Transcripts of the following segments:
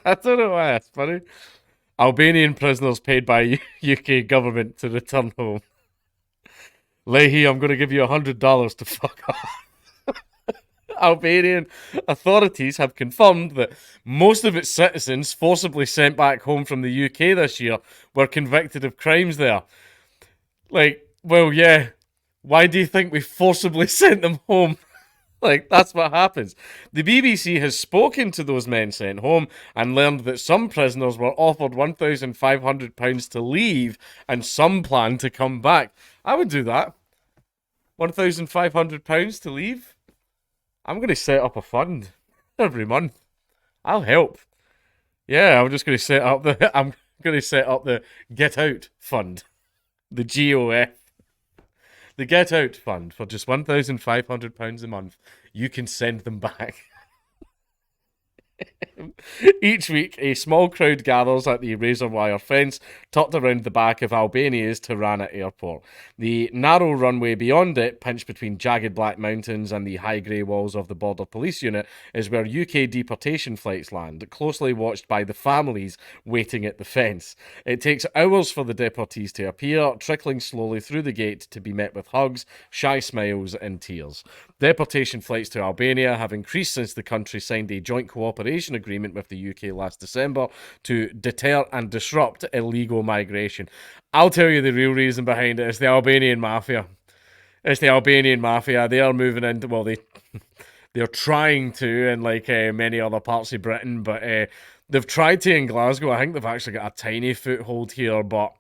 I don't know why that's funny. Albanian prisoners paid by UK government to return home. Leahy, I'm going to give you $100 to fuck off. Albanian authorities have confirmed that most of its citizens forcibly sent back home from the UK this year were convicted of crimes there. Like, well, yeah. Why do you think we forcibly sent them home? Like, that's what happens. The BBC has spoken to those men sent home and learned that some prisoners were offered £1,500 to leave and some plan to come back. I would do that. £1,500 to leave? I'm going to set up a fund every month. I'll help. Yeah, I'm just going to set up the. I'm going to set up the Get Out Fund, the GOF, the Get Out Fund for just £1,500 a month. You can send them back. Each week, a small crowd gathers at the razor wire fence tucked around the back of Albania's Tirana airport. The narrow runway beyond it, pinched between jagged black mountains and the high grey walls of the border police unit, is where UK deportation flights land, closely watched by the families waiting at the fence. It takes hours for the deportees to appear, trickling slowly through the gate to be met with hugs, shy smiles, and tears. Deportation flights to Albania have increased since the country signed a joint cooperation agreement with the UK last December to deter and disrupt illegal migration. I'll tell you the real reason behind it. It's the Albanian mafia. It's the Albanian mafia. They are moving into, well, they're trying to, in like many other parts of Britain, but they've tried to in Glasgow. I think they've actually got a tiny foothold here, but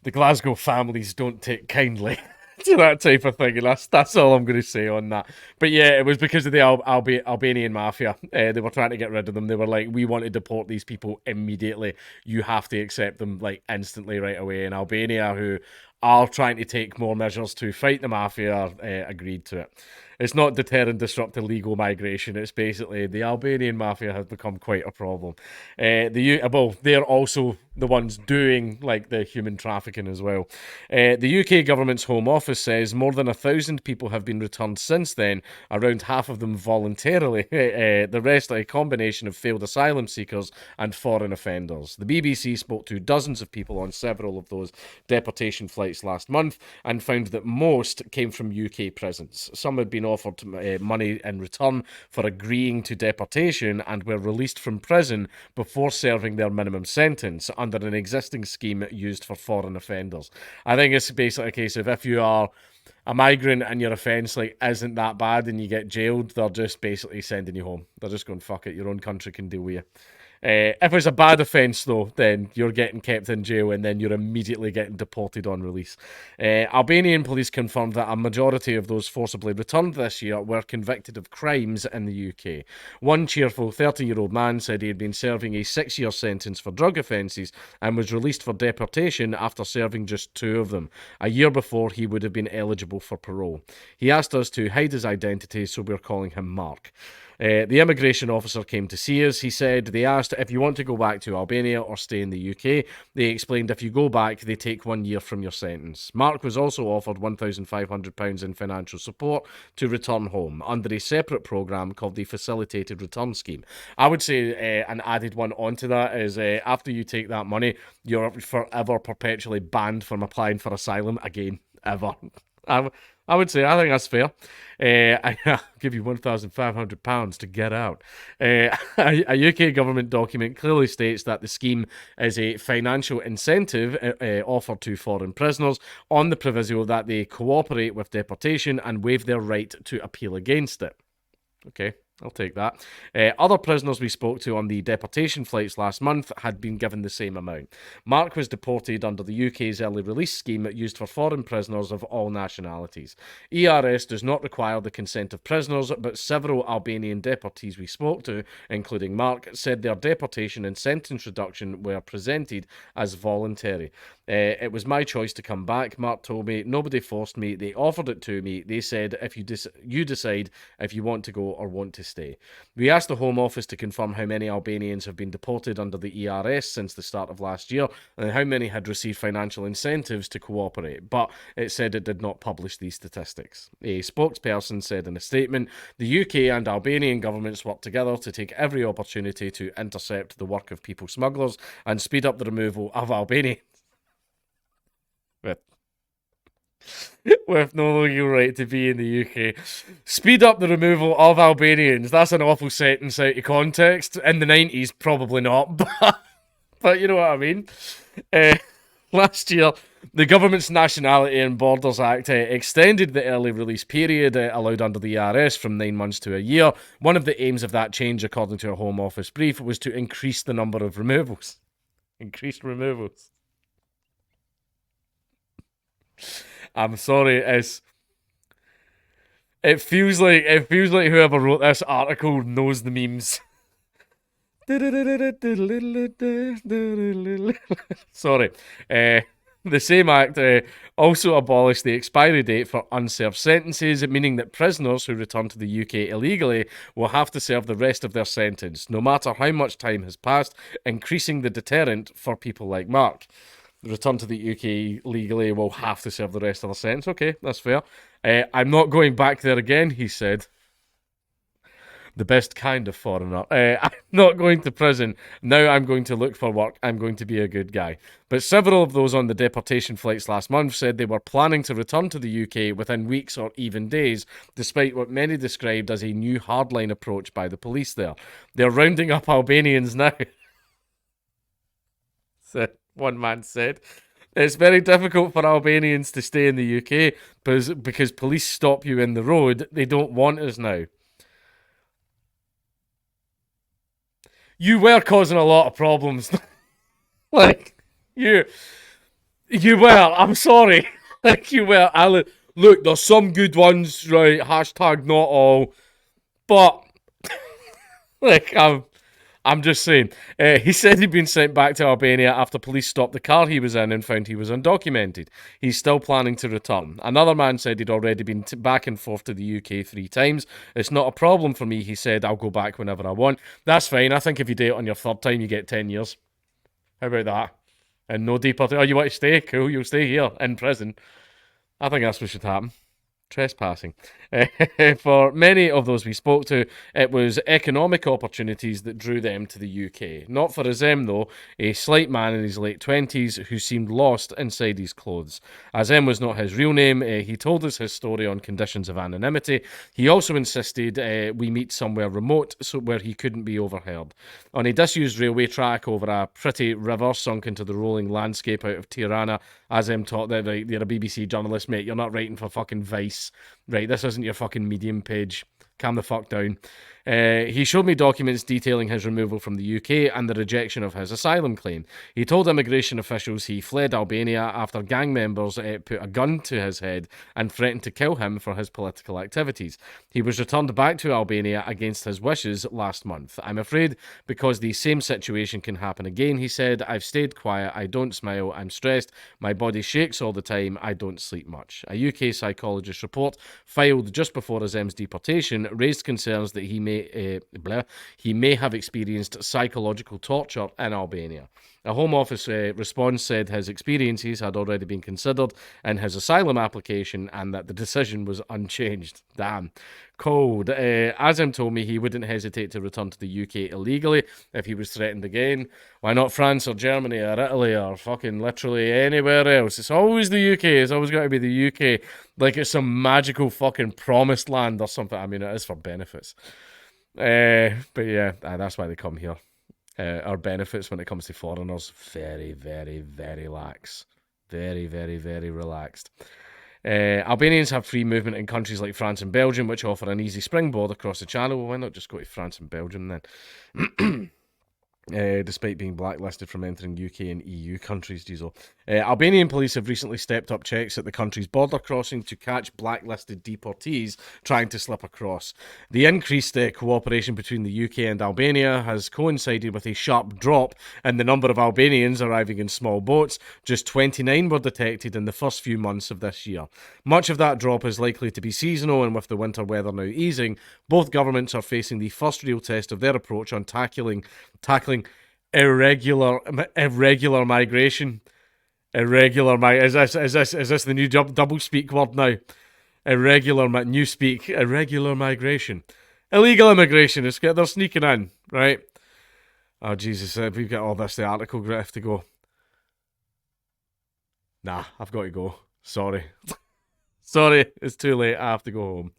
the Glasgow families don't take kindly to that type of thing, and that's all I'm going to say on that. But yeah, it was because of the Albanian mafia. They were trying to get rid of them. They were like, we want to deport these people immediately. You have to accept them like instantly right away. And Albania, who are trying to take more measures to fight the mafia, agreed to it. It's not deter and disrupt illegal migration. It's basically the Albanian mafia has become quite a problem. Well, they're also the ones doing like the human trafficking as well. The UK government's Home Office says more than 1,000 people have been returned since then. Around half of them voluntarily. The rest are a combination of failed asylum seekers and foreign offenders. The BBC spoke to dozens of people on several of those deportation flights last month and found that most came from UK prisons. Some had been offered money in return for agreeing to deportation and were released from prison before serving their minimum sentence under an existing scheme used for foreign offenders. I think it's basically a case of if you are a migrant and your offence like isn't that bad and you get jailed, they're just basically sending you home. They're just going, fuck it, your own country can deal with you. If it's a bad offence, though, then you're getting kept in jail and then you're immediately getting deported on release. Albanian police confirmed that a majority of those forcibly returned this year were convicted of crimes in the UK. One cheerful 30-year-old man said he had been serving a 6-year sentence for drug offences and was released for deportation after serving just 2 of them. A year before, he would have been eligible for parole. He asked us to hide his identity, so we're calling him Mark. The immigration officer came to see us. He said they asked if you want to go back to Albania or stay in the UK. They explained if you go back, they take 1 year from your sentence. Mark was also offered £1,500 in financial support to return home under a separate programme called the Facilitated Return Scheme. I would say an added one onto that is after you take that money, you're forever perpetually banned from applying for asylum again, ever. I would say, I think that's fair. I'll give you £1,500 to get out. A UK government document clearly states that the scheme is a financial incentive offered to foreign prisoners on the proviso that they cooperate with deportation and waive their right to appeal against it. Okay. I'll take that. Other prisoners we spoke to on the deportation flights last month had been given the same amount. Mark was deported under the UK's early release scheme used for foreign prisoners of all nationalities. ERS does not require the consent of prisoners, but several Albanian deportees we spoke to, including Mark, said their deportation and sentence reduction were presented as voluntary. It was my choice to come back, Mark told me. Nobody forced me. They offered it to me. They said, if you decide if you want to go or want to stay. We asked the Home Office to confirm how many Albanians have been deported under the ERS since the start of last year and how many had received financial incentives to cooperate, but it said it did not publish these statistics. A spokesperson said in a statement, the UK and Albanian governments work together to take every opportunity to intercept the work of people smugglers and speed up the removal of Albanians with no legal right to be in the UK. Speed up the removal of Albanians. That's an awful sentence out of context. In the 90s, probably not, but you know what I mean. Last year, the government's Nationality and Borders Act extended the early release period allowed under the ERS from 9 months to a year. One of the aims of that change, according to a Home Office brief, was to increase the number of removals. Increased removals. I'm sorry, it feels like whoever wrote this article knows the memes. Sorry. The same act also abolished the expiry date for unserved sentences, meaning that prisoners who return to the UK illegally will have to serve the rest of their sentence, no matter how much time has passed, increasing the deterrent for people like Mark. Return to the UK legally will have to serve the rest of their sentence. Okay, that's fair. I'm not going back there again, he said. The best kind of foreigner. I'm not going to prison. Now I'm going to look for work. I'm going to be a good guy. But several of those on the deportation flights last month said they were planning to return to the UK within weeks or even days, despite what many described as a new hardline approach by the police there. They're rounding up Albanians now. So, one man said. It's very difficult for Albanians to stay in the UK because police stop you in the road. They don't want us now. You were causing a lot of problems. Like, you were. I'm sorry. Like, you were. Alan, look, there's some good ones, right? Hashtag not all. But, like, I'm just saying. He said he'd been sent back to Albania after police stopped the car he was in and found he was undocumented. He's still planning to return. Another man said he'd already been back and forth to the UK 3 times. It's not a problem for me, he said. I'll go back whenever I want. That's fine. I think if you do it on your 3rd time, you get 10 years. How about that? And no deportation. Oh, you want to stay? Cool, you'll stay here in prison. I think that's what should happen. Trespassing. For many of those we spoke to, it was economic opportunities that drew them to the UK. Not for Azem, though, a slight man in his late 20s who seemed lost inside his clothes. Azem was not his real name. He told us his story on conditions of anonymity. He also insisted we meet somewhere remote so where he couldn't be overheard. On a disused railway track over a pretty river sunk into the rolling landscape out of Tirana, Azem taught that, right, you're a BBC journalist, mate. You're not writing for fucking Vice. Right, this isn't your fucking Medium page. Calm the fuck down. He showed me documents detailing his removal from the UK and the rejection of his asylum claim. He told immigration officials he fled Albania after gang members put a gun to his head and threatened to kill him for his political activities. He was returned back to Albania against his wishes last month. I'm afraid because the same situation can happen again, he said. I've stayed quiet. I don't smile. I'm stressed. My body shakes all the time. I don't sleep much. A UK psychologist report filed just before Azem's deportation raised concerns that he may have experienced psychological torture in Albania. A Home Office response said his experiences had already been considered in his asylum application and that the decision was unchanged. Damn. Cold. Azem told me he wouldn't hesitate to return to the UK illegally if he was threatened again. Why not France or Germany or Italy or fucking literally anywhere else? It's always the UK. It's always got to be the UK. Like it's some magical fucking promised land or something. I mean, it is for benefits. But yeah, that's why they come here. Our benefits when it comes to foreigners, very, very, very lax. Very, very, very relaxed. Albanians have free movement in countries like France and Belgium, which offer an easy springboard across the channel. Well, why not just go to France and Belgium then? despite being blacklisted from entering UK and EU countries, Diesel. Albanian police have recently stepped up checks at the country's border crossing to catch blacklisted deportees trying to slip across. The increased cooperation between the UK and Albania has coincided with a sharp drop in the number of Albanians arriving in small boats. Just 29 were detected in the first few months of this year. Much of that drop is likely to be seasonal, and with the winter weather now easing, both governments are facing the first real test of their approach on tackling irregular migration. Is this the new double speak word now? Irregular migration, illegal immigration. They're sneaking in, right? Oh Jesus, we've got all this. The article have to go. Nah, I've got to go. Sorry, sorry, it's too late. I have to go home.